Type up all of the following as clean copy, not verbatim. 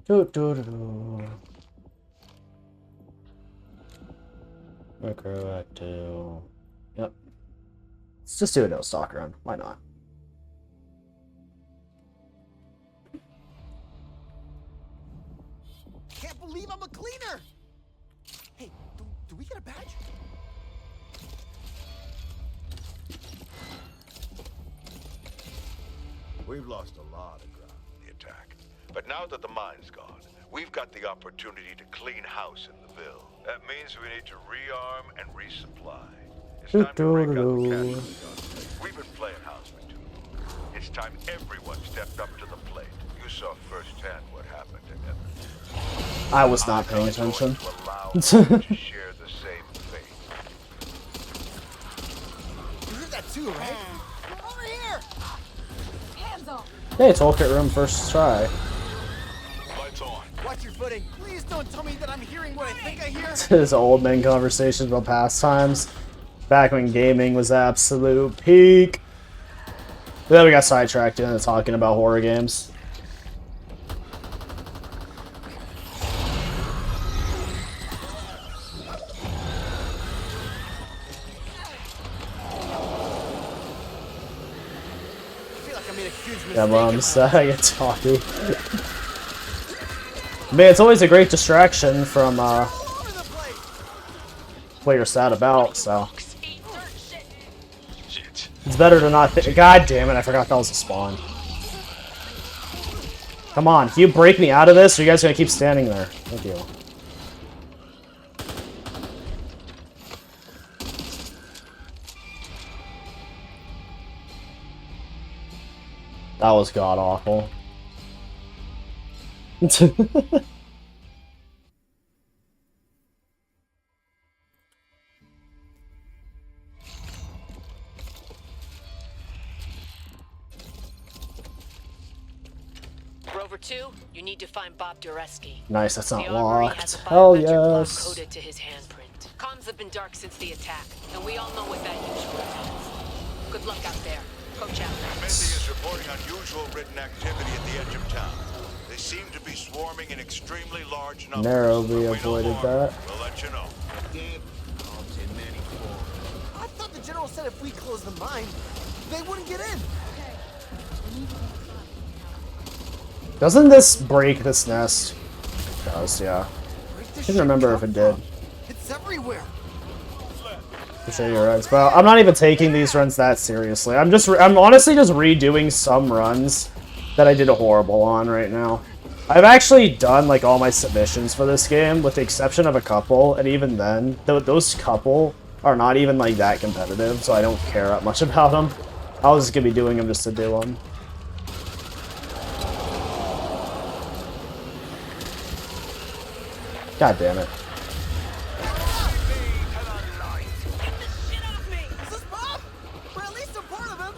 Do do do do. Micro at 2. Yep. Let's just do a no stock run. Why not? Can't believe I'm a cleaner! Hey, do we get a badge? We've lost a lot of ground in the attack. But now that the mine's gone, we've got the opportunity to clean house in the Ville. That means we need to rearm and resupply. It's time to break out the cash. We've been playing house for too long. It's time everyone stepped up to the plate. You saw firsthand what happened to Evans. I was not paying attention. To allow them to share the same fate. You heard that too, right? Over here! Hands off! Hey, toolkit room first try. Lights on. Watch your footing. Please don't tell me that I'm hearing what I think I hear. His old men conversations about past times. Back when gaming was absolute peak. Then we got sidetracked into talking about horror games. I feel like I made a huge mistake. Yeah, Mom's I get talky. Man, it's always a great distraction from All over the place. what you're sad about, so. Shit. It's better to not God damn it, I forgot that was a spawn. Come on, can you break me out of this, or are you guys gonna keep standing there? Thank you. That was god-awful. Rover 2, you need to find Bob Dureski. Nice, that's not The armory locked. has a Hell biometric clock yes. coded to his handprint. Comms have been dark since the attack, and we all know what that usually means. Good luck out there. Coach out. Mindy is reporting unusual written activity at the edge of town. They seem to be swarming in extremely large numbers. Narrowly When we know avoided more, that. We'll let you know. I thought the general said if we close the mine, they wouldn't get in. Doesn't this break this nest? It does, yeah. Where'd this I shit can't remember if come it did. from? It's everywhere. Appreciate your runs, but I'm not even taking these runs that seriously. I'm honestly just redoing some runs that I did horrible on right now. I've actually done like all my submissions for this game, with the exception of a couple, and even then, those couple are not even like that competitive, so I don't care that much about them. I was just gonna be doing them just to do them. God damn it. Is this Bob? Or at least a part of him?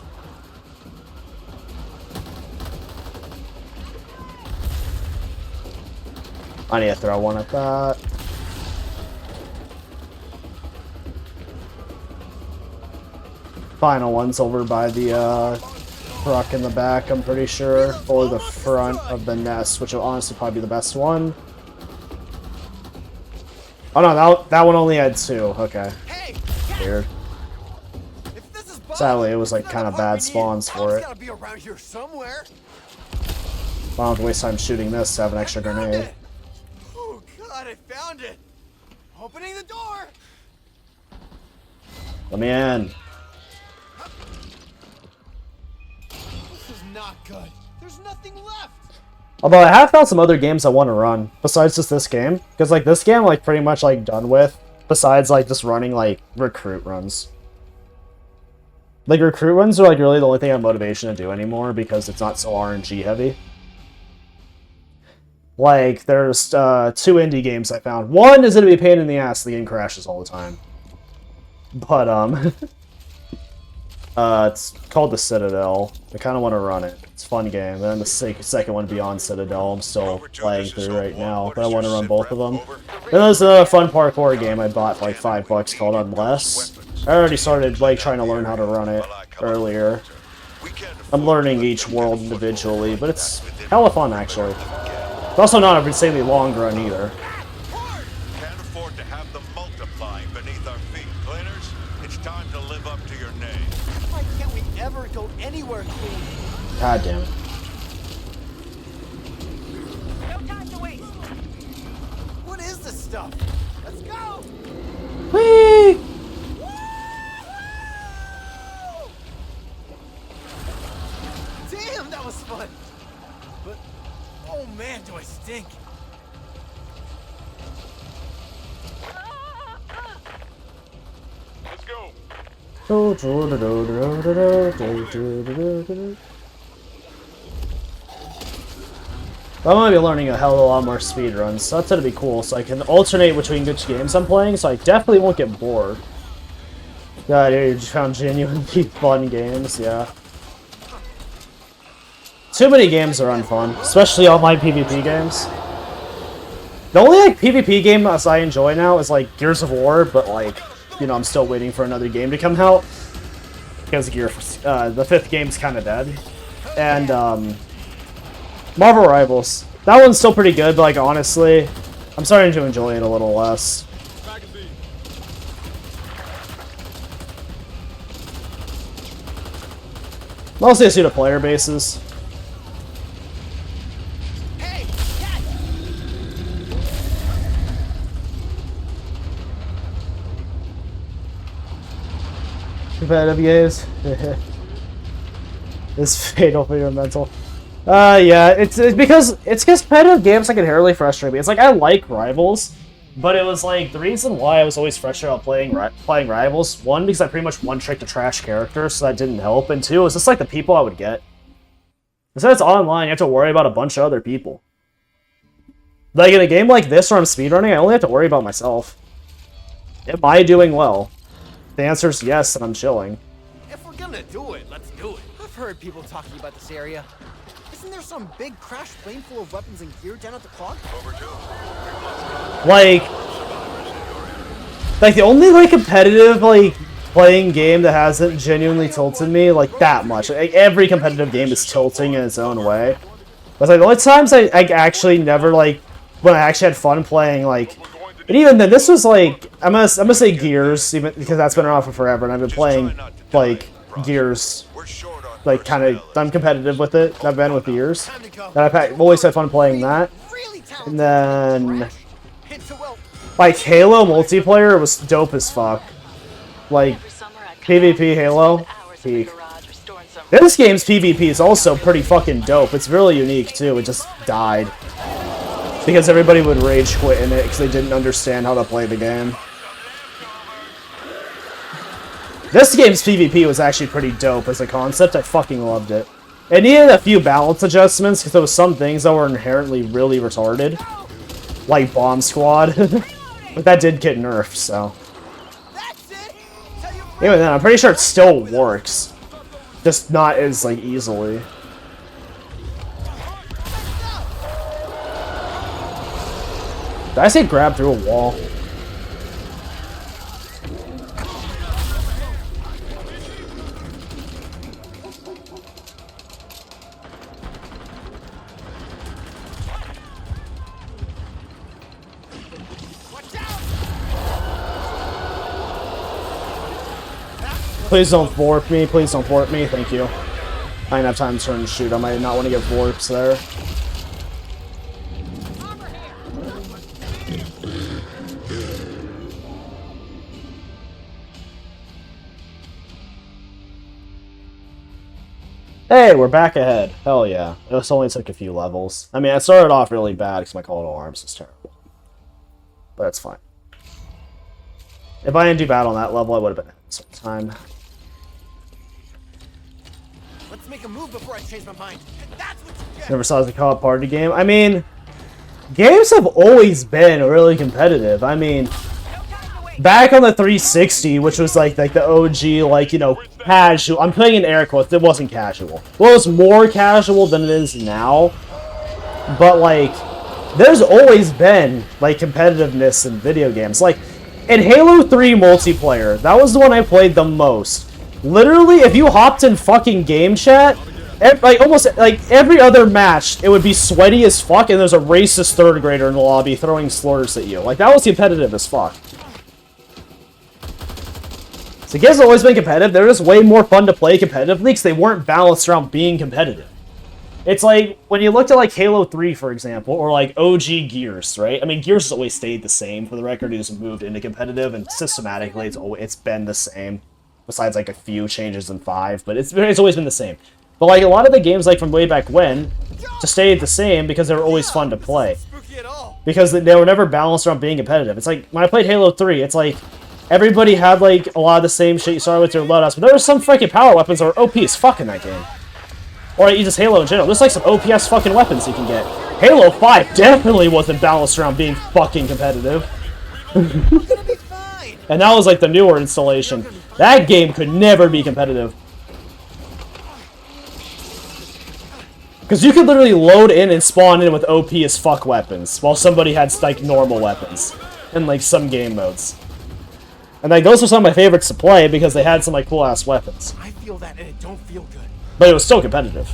I need to throw one at that. Final one's over by the truck in the back, I'm pretty sure. Or the front of the nest, which will honestly probably be the best one. Oh no, that one only had 2. Okay. Hey, Weird. if this is Bob, Sadly, it was like it's not kind the of part we bad need. spawns for Bob's it. gotta be around here somewhere. I don't have to waste time shooting this to have an extra Found grenade. it. Oh god, I found it. Opening the door. Let me in. This is not good. There's nothing left. Although I have found some other games I want to run besides just this game, because like this game, I'm, like pretty much like done with. Besides like just running like recruit runs. Like recruit runs are like really the only thing I have motivation to do anymore because it's not so RNG heavy. Like there's 2 indie games I found. One is gonna be a pain in the ass. The game crashes all the time. But it's called The Citadel. I kind of want to run it. It's a fun game. And then the second one, Beyond Citadel, I'm still playing through right now, but I want to run both of them. Then there's a fun parkour game I bought for like $5 called Unless. I already started like trying to learn how to run it earlier. I'm learning each world individually, but it's hella fun actually. It's also not a insanely long run either. Can't afford to have them multiplying beneath our feet. Cleaners, it's time to live up to your name. Why can't we ever go anywhere clean? God damn it. No time to waste. What is this stuff? Let's go! Whee! Damn, that was fun. But, oh man, do I stink. Let's go. I'm gonna be learning a hell of a lot more speedruns, so that's gonna be cool, so I can alternate between which games I'm playing, so I definitely won't get bored. God, you just found genuinely fun games, yeah. Too many games are unfun, especially online PvP games. The only like PvP game as I enjoy now is like Gears of War, but like, you know, I'm still waiting for another game to come out because the 5th game's kind of dead. And Marvel Rivals, that one's still pretty good, but like honestly, I'm starting to enjoy it a little less. Mostly I see the player bases. Hey, catch! Competitive games. It's fatal for your mental. Yeah, it's because competitive games that can inherently frustrate me. It's like I like Rivals, but it was like the reason why I was always frustrated about playing Rivals. One, because I pretty much one-tricked the trash characters, so that didn't help. And two, it's just like the people I would get. Instead it's online, you have to worry about a bunch of other people. Like in a game like this where I'm speedrunning, I only have to worry about myself. Am I doing well? The answer is yes, and I'm chilling. If we're gonna do it, let's do it. I've heard people talking about this area. Isn't there some big crash plane full of weapons and gear down at the clock? Like the only like competitive like playing game that hasn't genuinely tilted me like that much. Like, every competitive game is tilting in its own way. But like the only times I actually never like when I actually had fun playing like, and even then this was like I'm gonna say Gears, even because that's been around for forever, and I've been playing like Gears. Like, kind of, I'm competitive with it. I've been with years. And I've always had fun playing that. And then, like, Halo multiplayer was dope as fuck. Like, PvP Halo, peak. This game's PvP is also pretty fucking dope. It's really unique, too. It just died. Because everybody would rage quit in it because they didn't understand how to play the game. This game's PvP was actually pretty dope as a concept. I fucking loved it. It needed a few balance adjustments because there was some things that were inherently really retarded. Like Bomb Squad. But that did get nerfed, so. Even then, I'm pretty sure it still works. Just not as, like, easily. Did I say grab through a wall? Please don't warp me. Please don't warp me. Thank you. I didn't have time to turn and shoot. I might not want to get warps there. Hey, we're back ahead. Hell yeah. It only took a few levels. I mean, I started off really bad because my call to arms was terrible. But it's fine. If I didn't do bad on that level, I would have been some time. Let's make a move before I change my mind. That's what you get. Never saw it as a co-op party game. I mean, games have always been really competitive. I mean, back on the 360, which was like the OG, like, you know, casual. I'm putting in air quotes. It wasn't casual. Well, it was more casual than it is now. But like, there's always been like competitiveness in video games. Like in Halo 3 multiplayer, that was the one I played the most. Literally, if you hopped in fucking game chat, like almost like every other match, it would be sweaty as fuck, and there's a racist third grader in the lobby throwing slurs at you. Like, that was competitive as fuck. So games have always been competitive. They're just way more fun to play competitively because they weren't balanced around being competitive. It's like, when you looked at, like, Halo 3, for example, or, like, OG Gears, right? I mean, Gears has always stayed the same. For the record, it has moved into competitive, and systematically, it's been the same. Besides, like, a few changes in 5, but it's always been the same. But, like, a lot of the games, like, from way back when, just stayed the same because they were always fun to play. Because they were never balanced around being competitive. It's like, when I played Halo 3, it's like, everybody had, like, a lot of the same shit you saw with your loadouts, but there were some freaking power weapons that were OP as fuck in that game. Or you just Halo in general. There's like some OPS fucking weapons you can get. Halo 5 definitely wasn't balanced around being fucking competitive. And that was like the newer installation. That game could never be competitive. Because you could literally load in and spawn in with OP as fuck weapons, while somebody had like normal weapons in like some game modes. And like those were some of my favorites to play because they had some like cool ass weapons. I feel that and it don't feel good. But it was still competitive.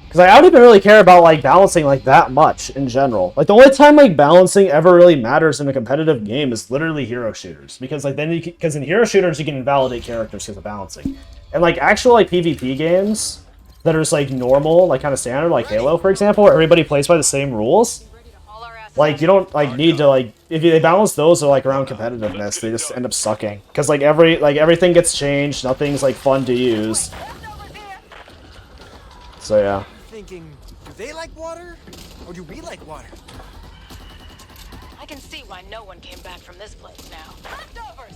Because I don't even really care about like balancing like that much in general. Like the only time like balancing ever really matters in a competitive game is literally hero shooters. Because like then because in hero shooters you can invalidate characters because of balancing. And like actual like PvP games that are just like normal, like kind of standard, like Halo for example, where everybody plays by the same rules. Like you don't like need to like if they balance those or like around competitiveness, they just end up sucking. Because like everything gets changed, nothing's like fun to use. So yeah. Thinking, do they like water? Or do we like water? I can see why no one came back from this place now. Leftovers!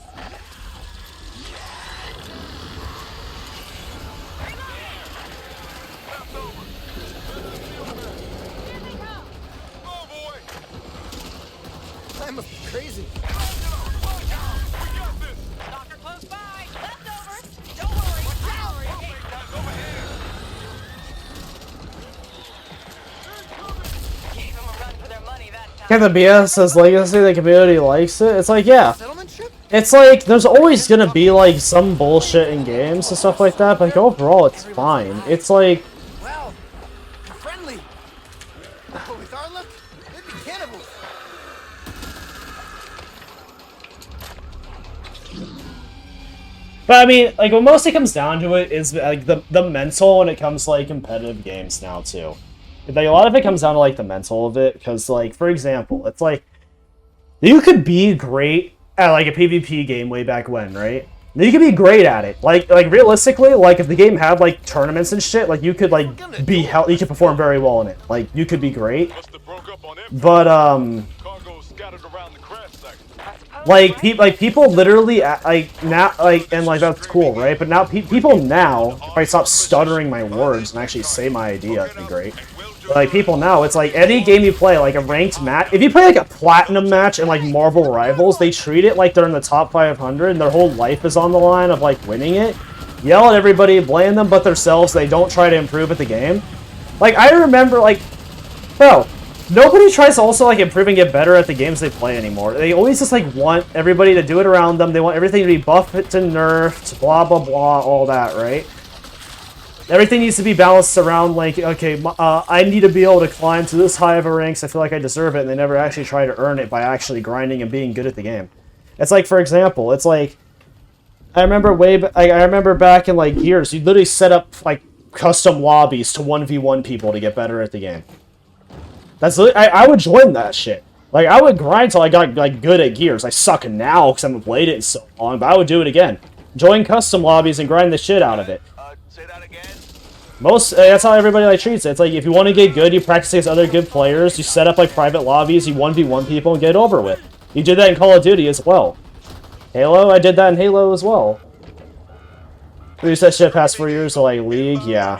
I must be crazy. Doctor close by! Leftovers! Don't worry! Power escape! Gave them a run for their money that time. Can the BS says Legacy, the community likes it? It's like, yeah. Settlement ship? It's like, there's always gonna be like some bullshit in games and stuff like that, but like overall it's fine. It's like... Wow, they're friendly. But with our luck, they'd be cannibals. But I mean, like what mostly comes down to it is like the mental when it comes to like competitive games now too. Like a lot of it comes down to like the mental of it, because like for example, it's like you could be great at like a PvP game way back when, right? You could be great at it. Like realistically, like if the game had like tournaments and shit, like you could like you could perform very well in it. Like you could be great. But like people literally like now and like that's cool, right? But now people now, if I stop stuttering my words and actually say my idea, it'd be great. But, like people now, it's like any game you play, like a ranked match. If you play like a platinum match in like Marvel Rivals, they treat it like they're in the top 500 and their whole life is on the line of like winning it. Yell at everybody, blame them but themselves. They don't try to improve at the game. Like I remember, like, bro. Nobody tries to also, like, improve and get better at the games they play anymore. They always just, like, want everybody to do it around them. They want everything to be buffed to nerfed, blah, blah, blah, all that, right? Everything needs to be balanced around, like, okay, I need to be able to climb to this high of a rank, so I feel like I deserve it, and they never actually try to earn it by actually grinding and being good at the game. It's like, for example, it's like, I remember back in, like, years, you literally set up, like, custom lobbies to 1v1 people to get better at the game. That's I would join that shit. Like I would grind till I got like good at Gears. I suck now because I haven't played it in so long, but I would do it again. Join custom lobbies and grind the shit out of it. Say that again? That's how everybody like treats it. It's like if you want to get good, you practice against other good players. You set up like private lobbies. You 1v1 people and get it over with. You did that in Call of Duty as well. Halo, I did that in Halo as well. We used that shit past 4 years of like League, yeah.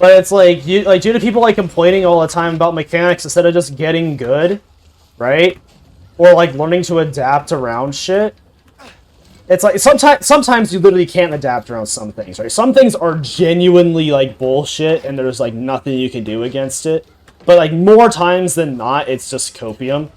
But it's like, due to people like complaining all the time about mechanics instead of just getting good, right? Or like learning to adapt around shit. It's like sometimes you literally can't adapt around some things, right? Some things are genuinely like bullshit and there's like nothing you can do against it. But like more times than not, it's just copium.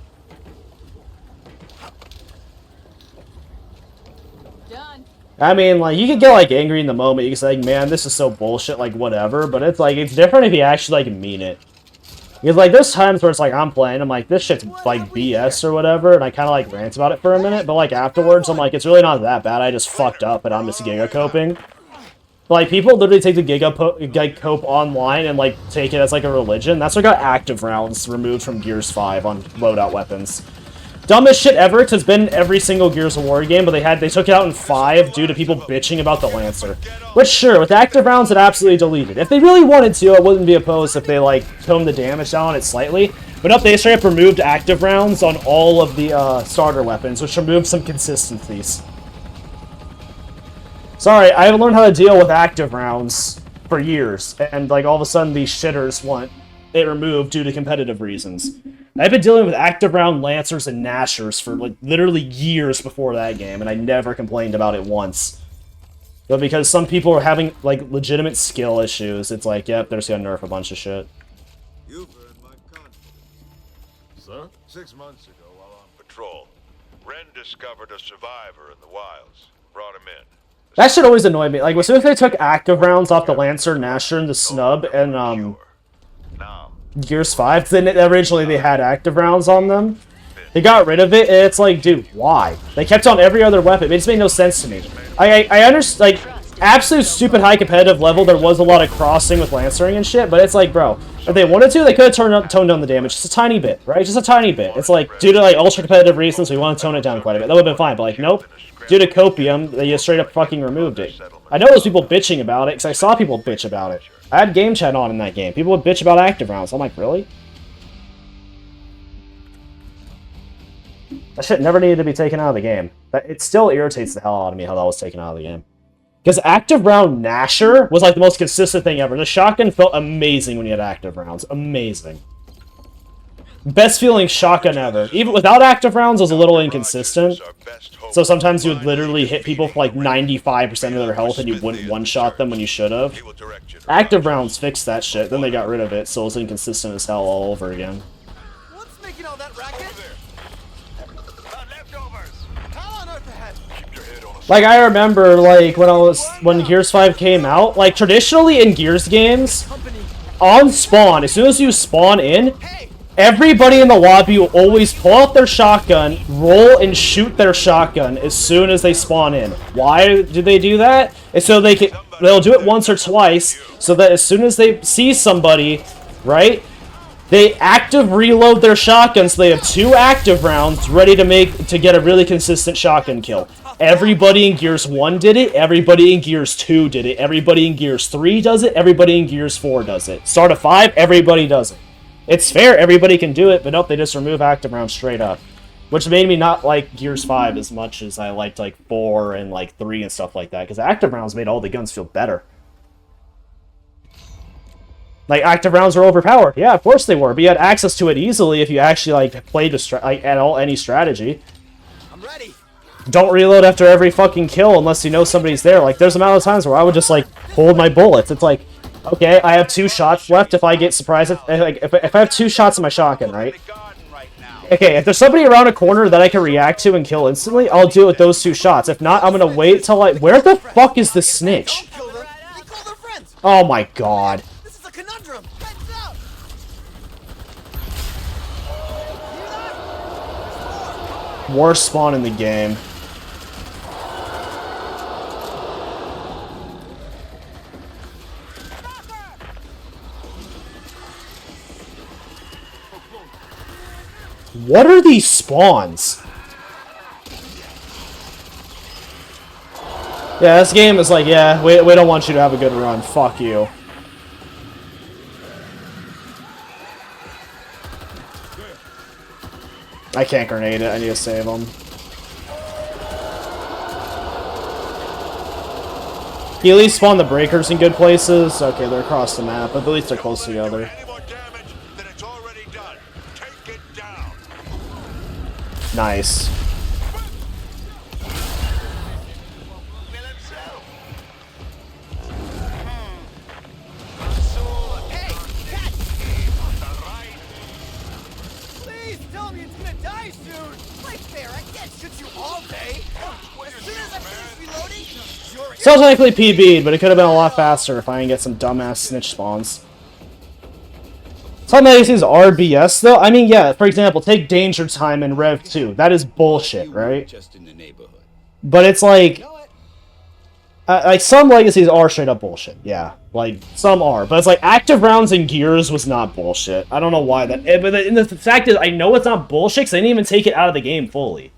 Done. I mean, like, you can get, like, angry in the moment. You can say, like, man, this is so bullshit, like, whatever. But it's, like, it's different if you actually, like, mean it. Because, like, there's times where it's, like, I'm playing, I'm like, this shit's, like, BS or whatever, and I kind of, like, rant about it for a minute. But, like, afterwards, I'm like, it's really not that bad. I just fucked up, and I'm just giga-coping. Like, people literally take the giga-cope online and, like, take it as, like, a religion. That's what got active rounds removed from Gears 5 on loadout weapons. Dumbest shit ever, because it's been in every single Gears of War game, but they took it out in 5 due to people bitching about the Lancer. Which, sure, with active rounds, it absolutely deleted. If they really wanted to, I wouldn't be opposed if they, like, toned the damage down on it slightly. But nope, they straight up removed active rounds on all of the starter weapons, which removed some consistencies. Sorry, I haven't learned how to deal with active rounds for years, and, like, all of a sudden these shitters want it removed due to competitive reasons. I've been dealing with active round Lancers and Nashers for, like, literally years before that game, and I never complained about it once. But because some people are having, like, legitimate skill issues, it's like, yep, they're just gonna nerf a bunch of shit. You've earned my confidence. Sir? 6 months ago, while on patrol, Ren discovered a survivor in the wilds. Brought him in. That shit always annoyed me. Like, as soon as they took active rounds off the Lancer, Nasher, and the Snub, and, Now, Gears 5, then originally they had active rounds on them. They got rid of it, and it's like, dude, why? They kept on every other weapon. It just made no sense to me. I understand, like, absolute stupid high competitive level, there was a lot of crossing with Lancering and shit, but it's like, bro, if they wanted to, they could have toned down the damage just a tiny bit, right? Just a tiny bit. It's like, due to, like, ultra competitive reasons, we want to tone it down quite a bit. That would have been fine, but, like, nope. Due to copium, they just straight up fucking removed it. I know there's people bitching about it, because I saw people bitch about it. I had game chat on in that game. People would bitch about active rounds. I'm like, really? That shit never needed to be taken out of the game. It still irritates the hell out of me how that was taken out of the game. Because active round Nasher was like the most consistent thing ever. The shotgun felt amazing when you had active rounds. Amazing. Best feeling shotgun ever. Even without active rounds, it was a little inconsistent. So sometimes you would literally hit people for like 95% of their health and you wouldn't one-shot them when you should have. Active rounds fixed that shit, then they got rid of it, so it was inconsistent as hell all over again. What's making all that racket? leftovers. How on earth ahead? Keep your head on a Like, I remember, like, when Gears 5 came out, like, traditionally in Gears games, Company. on spawn, as soon as you spawn in, Hey! everybody in the lobby will always pull out their shotgun, roll, and shoot their shotgun as soon as they spawn in. Why do they do that? It's so they'll do it once or twice, so that as soon as they see somebody, right, they active reload their shotgun, so they have 2 active rounds ready to get a really consistent shotgun kill. Everybody in Gears 1 did it, everybody in Gears 2 did it, everybody in Gears 3 does it, everybody in Gears 4 does it. Start of 5, everybody does it. It's fair, everybody can do it, but nope, they just remove active rounds straight up. Which made me not like Gears 5 as much as I liked, like, 4 and, like, 3 and stuff like that, because active rounds made all the guns feel better. Like, active rounds were overpowered. Yeah, of course they were, but you had access to it easily if you actually, like, played any strategy. I'm ready. Don't reload after every fucking kill unless you know somebody's there. Like, there's amount of times where I would just, like, hold my bullets. It's like, okay, I have 2 shots left if I get surprised. If I have 2 shots in my shotgun, right? Okay, if there's somebody around a corner that I can react to and kill instantly, I'll do it with those 2 shots. If not, I'm gonna wait till where the fuck is the snitch? Kill them. They call their friends. Oh my god. This is a conundrum. Heads up. Worst spawn in the game. What are these spawns? Yeah, this game is like, yeah, we don't want you to have a good run. Fuck you. I can't grenade it. I need to save them. He at least spawned the breakers in good places. Okay, they're across the map, but at least they're close together. Any more damage than it's already done. Take it down. Nice. Hey, catch! Please tell me it's gonna die soon! Like fair, I can't shoot you all day! As soon as I finish reloading, you're Still technically PB'd, but it could have been a lot faster if I didn't get some dumbass snitch spawns. Some magazines are BS though. I mean, yeah, for example, take Danger Time in Rev 2. That is bullshit, right? Just in the neighborhood. But it's like, know it. like some legacies are straight up bullshit. Yeah, like some are, but it's like active rounds and gears was not bullshit. I don't know why that. But the fact is, I know it's not bullshit because they didn't even take it out of the game fully.